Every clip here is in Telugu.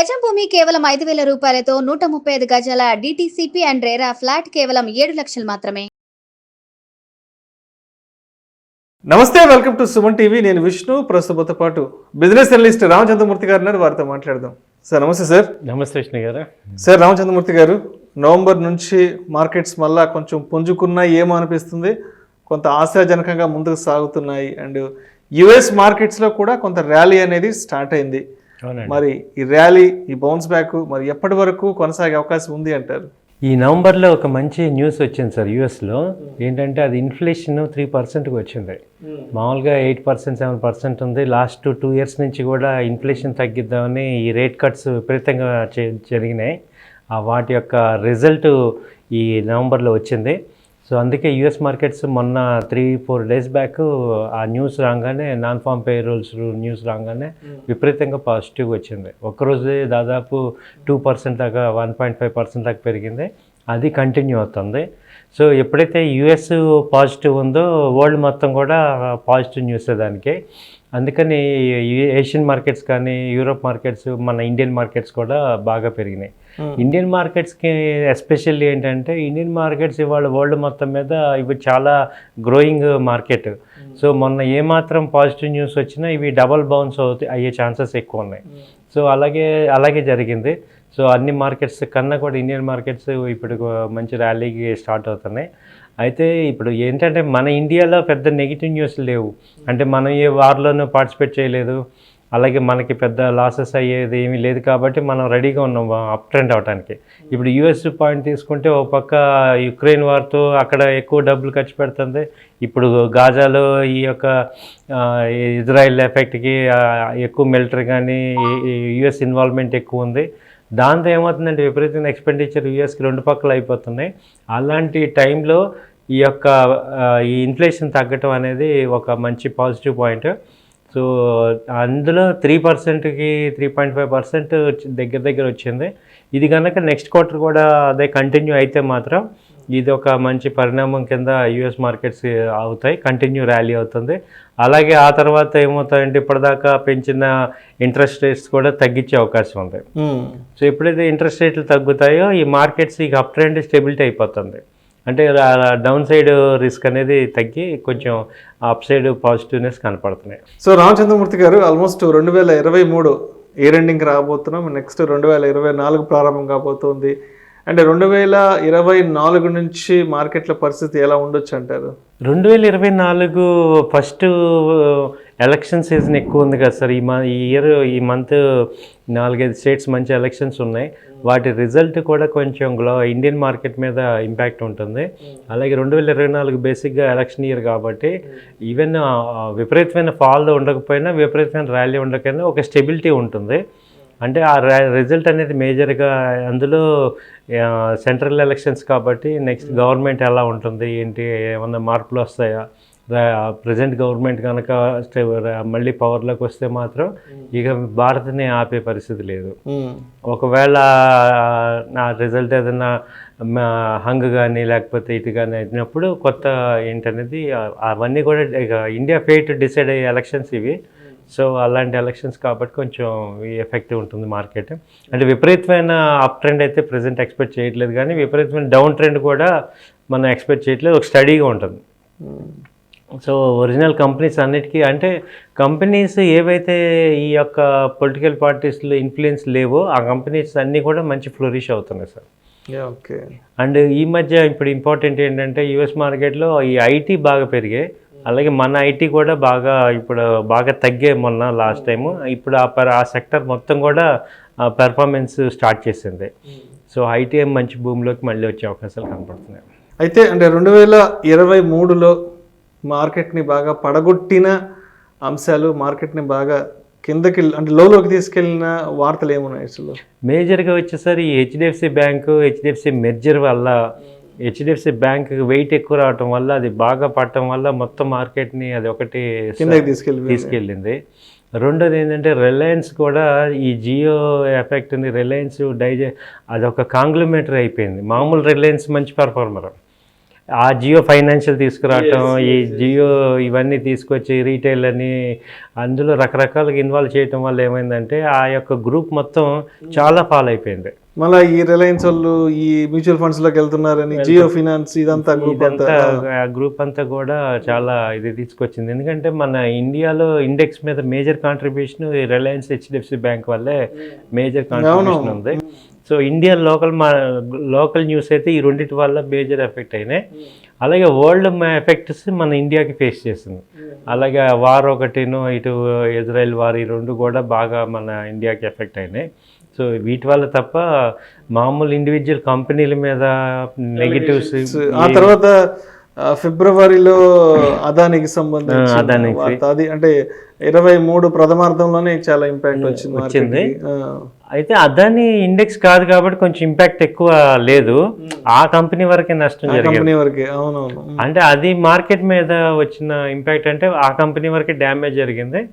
గజం భూమి కేవలం 5,000 రూపాయలతో 135 గజాల డిటిసిపి అండ్ రేరా ఫ్లాట్ కేవలం 7 లక్షలు మాత్రమే. నమస్తే, వెల్కమ్ టు సుమన్ టీవీ. నేను విష్ణు. ప్రస్తుతంతో పాటు బిజినెస్ అనలిస్ట్ రామచంద్రమూర్తి గారు ఉన్నారు. వారితో మాట్లాడదాం. సార్ నమస్తే. సార్ నమస్తే విష్ణు గారు. సార్ రామచంద్రమూర్తి గారు, నవంబర్ నుంచి మార్కెట్స్ మళ్ళా కొంచెం పుంజుకున్నాయి ఏమో అనిపిస్తుంది, కొంత ఆశాజనకంగా ముందుకు సాగుతున్నాయి. అండ్ యుఎస్ మార్కెట్స్లో కూడా కొంత ర్యాలీ అనేది స్టార్ట్ అయింది. మరి ఈ ర్యాలీ, ఈ బౌన్స్ బ్యాక్ మరి ఎప్పటి వరకు కొనసాగే అవకాశం ఉంది అంటారు? ఈ నవంబర్లో ఒక మంచి న్యూస్ వచ్చింది సార్ యూఎస్లో. ఏంటంటే అది ఇన్ఫ్లేషన్ 3%కి వచ్చింది. మామూలుగా 8%, 7% ఉంది. లాస్ట్ 2 years నుంచి కూడా ఇన్ఫ్లేషన్ తగ్గిద్దామని ఈ రేట్ కట్స్ విపరీతంగా జరిగినాయి. వాటి యొక్క రిజల్ట్ ఈ నవంబర్లో వచ్చింది. సో అందుకే యూఎస్ మార్కెట్స్ మొన్న 3-4 days బ్యాక్ ఆ న్యూస్ రాగానే, non form pay rules news రాగానే విపరీతంగా పాజిటివ్గా వచ్చింది. ఒక్కరోజే దాదాపు 2% దాకా, 1.5% దాకా పెరిగింది. అది కంటిన్యూ అవుతుంది. సో ఎప్పుడైతే యూఎస్ పాజిటివ్ ఉందో వరల్డ్ మొత్తం కూడా పాజిటివ్ న్యూసే దానికి. అందుకని ఏషియన్ మార్కెట్స్ కానీ, యూరోప్ మార్కెట్స్, మన ఇండియన్ మార్కెట్స్ కూడా బాగా పెరిగినాయి. ఇండియన్ మార్కెట్స్కి ఎస్పెషల్లీ ఏంటంటే, ఇండియన్ మార్కెట్స్ ఇవాళ వరల్డ్ మొత్తం మీద ఇవి చాలా గ్రోయింగ్ మార్కెట్. సో మొన్న ఏమాత్రం పాజిటివ్ న్యూస్ వచ్చినా ఇవి డబల్ బౌన్స్ అయ్యే ఛాన్సెస్ ఎక్కువ ఉన్నాయి. సో అలాగే జరిగింది. సో అన్ని మార్కెట్స్ కన్నా కూడా ఇండియన్ మార్కెట్స్ ఇప్పుడు మంచి ర్యాలీకి స్టార్ట్ అవుతున్నాయి. అయితే ఇప్పుడు ఏంటంటే, మన ఇండియాలో పెద్ద నెగిటివ్ న్యూస్ లేవు. అంటే మనం ఏ వార్లోనూ పార్టిసిపేట్ చేయలేదు, అలాగే మనకి పెద్ద లాసెస్ అయ్యేది ఏమీ లేదు. కాబట్టి మనం రెడీగా ఉన్నాం అప్ ట్రెండ్ అవడానికి. ఇప్పుడు యూఎస్ పాయింట్ తీసుకుంటే, ఒక పక్క యుక్రెయిన్ వార్తో అక్కడ ఎక్కువ డబ్బులు ఖర్చు పెడుతుంది. ఇప్పుడు గాజాలో ఈ యొక్క ఇజ్రాయెల్ ఎఫెక్ట్కి ఎక్కువ మిలిటరీ కానీ యుఎస్ ఇన్వాల్వ్మెంట్ ఎక్కువ ఉంది. దాంతో ఏమవుతుందంటే, విపరీతమైన ఎక్స్పెండిచర్ యూఎస్కి 2 పక్కలు అయిపోతున్నాయి. అలాంటి టైంలో ఈ ఇన్ఫ్లేషన్ తగ్గటం అనేది ఒక మంచి పాజిటివ్ పాయింట్. సో అందులో 3%కి 3.5% దగ్గర వచ్చింది. ఇది కనుక నెక్స్ట్ క్వార్టర్ కూడా అదే కంటిన్యూ అయితే మాత్రం ఇది ఒక మంచి పరిణామం కింద యూఎస్ మార్కెట్స్ అవుతాయి. కంటిన్యూ ర్యాలీ అవుతుంది. అలాగే ఆ తర్వాత ఏమవుతాయంటే, ఇప్పటిదాకా పెంచిన ఇంట్రెస్ట్ రేట్స్ కూడా తగ్గించే అవకాశం ఉంది. సో ఎప్పుడైతే ఇంట్రెస్ట్ రేట్లు తగ్గుతాయో ఈ మార్కెట్స్ ఇక అప్ ట్రెండ్ స్టెబిలిటీ అయిపోతుంది. అంటే డౌన్ సైడ్ రిస్క్ అనేది తగ్గి కొంచెం అప్ సైడ్ పాజిటివ్నెస్ కనపడుతున్నాయి. సో రామచంద్రమూర్తి గారు, ఆల్మోస్ట్ 2023 ఇయర్ ఎండింగ్ రాబోతున్నాం. నెక్స్ట్ 2024 ప్రారంభం కాబోతుంది. అంటే 2024 నుంచి మార్కెట్ల పరిస్థితి ఎలా ఉండొచ్చు అంటారు? 2024 ఫస్ట్ ఎలక్షన్ సీజన్ ఎక్కువ ఉంది కదా సార్. ఈ మంత్ 4-5 స్టేట్స్ మంచి ఎలక్షన్స్ ఉన్నాయి. వాటి రిజల్ట్ కూడా కొంచెం ఇండియన్ మార్కెట్ మీద ఇంపాక్ట్ ఉంటుంది. అలాగే 2024 బేసిక్గా ఎలక్షన్ ఇయర్ కాబట్టి ఈవెన్ విపరీతమైన ఫాల్ ఉండకపోయినా, విపరీతమైన ర్యాలీ ఉండకపోయినా ఒక స్టెబిలిటీ ఉంటుంది. అంటే ఆ రిజల్ట్ అనేది మేజర్గా అందులో సెంట్రల్ ఎలక్షన్స్ కాబట్టి నెక్స్ట్ గవర్నమెంట్ ఎలా ఉంటుంది, ఏంటి, ఏమన్నా మార్పులు వస్తాయా, ప్రజెంట్ గవర్నమెంట్ కనుక మళ్ళీ పవర్లోకి వస్తే మాత్రం ఇక భారత్ని ఆపే పరిస్థితి లేదు. ఒకవేళ నా రిజల్ట్ ఏదైనా హంగ్ కానీ లేకపోతే ఇటు కానీ అయినప్పుడు కొత్త ఏంటనేది అవన్నీ కూడా ఇక ఇండియా ఫేట్ డిసైడ్ అయ్యే ఎలక్షన్స్ ఇవి. సో అలాంటి ఎలక్షన్స్ కాబట్టి కొంచెం ఎఫెక్టివ్ ఉంటుంది మార్కెట్. అంటే విపరీతమైన అప్ ట్రెండ్ అయితే ప్రజెంట్ ఎక్స్పెక్ట్ చేయట్లేదు, కానీ విపరీతమైన డౌన్ ట్రెండ్ కూడా మనం ఎక్స్పెక్ట్ చేయట్లేదు. ఒక స్టడీగా ఉంటుంది. సో ఒరిజినల్ కంపెనీస్ అన్నిటికీ, అంటే కంపెనీస్ ఏవైతే ఈ యొక్క పొలిటికల్ పార్టీస్లో ఇన్ఫ్లుయెన్స్ లేవో ఆ కంపెనీస్ అన్నీ కూడా మంచి ఫ్లోరిష్ అవుతున్నాయి సార్. ఓకే. అండ్ ఈ మధ్య ఇప్పుడు ఇంపార్టెంట్ ఏంటంటే, యుఎస్ మార్కెట్లో ఈ ఐటీ బాగా పెరిగాయి. అలాగే మన ఐటీ కూడా బాగా తగ్గే మొన్న లాస్ట్ టైము. ఇప్పుడు ఆ సెక్టర్ మొత్తం కూడా పెర్ఫార్మెన్స్ స్టార్ట్ చేసింది. సో ఐటీ మంచి భూమిలోకి మళ్ళీ వచ్చే అవకాశాలు కనపడుతున్నాయి. అయితే అంటే 2023లో మార్కెట్ని బాగా పడగొట్టిన అంశాలు, మార్కెట్ని బాగా కిందకి అంటే లోకి తీసుకెళ్ళిన వార్తలు ఏమున్నాయి అసలు? మేజర్గా వచ్చేసరి హెచ్డిఎఫ్సి బ్యాంకు, హెచ్డిఎఫ్సి మెర్జర్ వల్ల హెచ్డిఎఫ్సి బ్యాంక్ వెయిట్ ఎక్కువ రావటం వల్ల, అది బాగా పడటం వల్ల మొత్తం మార్కెట్ని అది ఒకటి తీసుకెళ్ళింది. రెండోది ఏంటంటే, రిలయన్స్ కూడా ఈ జియో ఎఫెక్ట్ని, రిలయన్స్ అదొక కాంగ్లోమరేటరీ అయిపోయింది. మామూలు రిలయన్స్ మంచి పెర్ఫార్మర్, ఆ జియో ఫైనాన్షియల్ తీసుకురావటం, ఈ జియో ఇవన్నీ తీసుకొచ్చి రీటైల్ అని అందులో రకరకాలుగా ఇన్వాల్వ్ చేయటం వల్ల ఏమైందంటే ఆ యొక్క గ్రూప్ మొత్తం చాలా ఫాల్ అయిపోయింది. మళ్ళీ ఈ రిలయన్స్ వాళ్ళు ఈ మ్యూచువల్ ఫండ్స్ లోకి వెళ్తున్నారని జియో ఫినాన్స్ ఇదంతా గ్రూప్ అంతా కూడా చాలా ఇది తీసుకొచ్చింది. ఎందుకంటే మన ఇండియాలో ఇండెక్స్ మీద major contribution Reliance HDFC bank వల్లే మేజర్ కాంట్రిబ్యూషన్ ఉంది. సో ఇండియా లోకల్ న్యూస్ అయితే ఈ రెండింటి వల్ల మేజర్ ఎఫెక్ట్ అయినాయి. అలాగే వరల్డ్ ఎఫెక్ట్స్ మన ఇండియాకి ఫేస్ చేస్తుంది. అలాగే వార్ ఒకటిను, ఇటు ఇజ్రాయెల్ వార్, ఈ రెండు కూడా బాగా మన ఇండియాకి ఎఫెక్ట్ అయినాయి. సో వీటి వల్ల తప్ప మామూలు ఇండివిజువల్ కంపెనీల మీద నెగిటివ్స్. ఆ తర్వాత ఫిబ్రవరిలో అదానికి సంబంధించి అది అంటే 23 ప్రథమార్థంలోనే చాలా ఇంపాక్ట్ వచ్చింది. అయితే అదాని ఇండెక్స్ కాదు కాబట్టి కొంచెం ఇంపాక్ట్ ఎక్కువ లేదు, ఆ కంపెనీ వరకే నష్టం జరిగింది. అవునవును, అంటే అది మార్కెట్ మీద వచ్చిన ఇంపాక్ట్ అంటే ఆ కంపెనీ వరకే డ్యామేజ్ జరిగింది.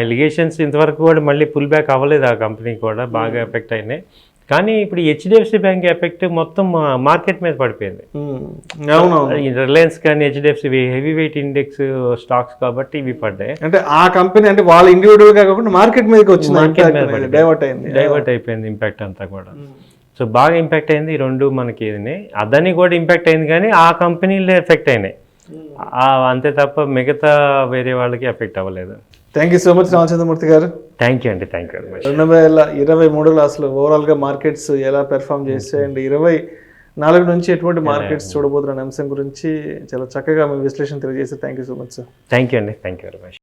ఎలిగేషన్స్ ఇంతవరకు కూడా మళ్ళీ పుల్ బ్యాక్ అవ్వలేదు, ఆ కంపెనీ కూడా బాగా ఎఫెక్ట్ అయినాయి. కానీ ఇప్పుడు హెచ్డిఎఫ్సి బ్యాంక్ ఎఫెక్ట్ మొత్తం మార్కెట్ మీద పడిపోయింది. రిలయన్స్ కానీ HDFC heavy weight index stocks కాబట్టి ఇవి పడ్డాయి. అంటే ఆ కంపెనీ అంటే వాళ్ళ ఇండివిజువల్ గా కాకుండా మార్కెట్ మీదకి వచ్చింది, మార్కెట్ మీద డైవర్ట్ అయిపోయింది ఇంపాక్ట్ అంతా కూడా. సో బాగా ఇంపాక్ట్ అయింది ఈ రెండు మనకి. అదని కూడా ఇంపాక్ట్ అయింది కానీ ఆ కంపెనీలే ఎఫెక్ట్ అయినాయి, అంతే తప్ప మిగతా వేరే వాళ్ళకి ఎఫెక్ట్ అవ్వలేదు. Thank you so much Ramachandramurthy గారు. థ్యాంక్ యూ అండి, థ్యాంక్ యూ వెరీ మచ్. 2023లో అసలు ఓవరాల్గా మార్కెట్స్ ఎలా పెర్ఫామ్ చేస్తాయి అండ్ 24 నుంచి ఎటువంటి మార్కెట్స్ చూడబోతున్న అంశం గురించి చాలా చక్కగా మీ విశ్లేషణ తెలియజేసి thank you so much sir. Thank you అండి, థ్యాంక్ యూ వెరీ మచ్.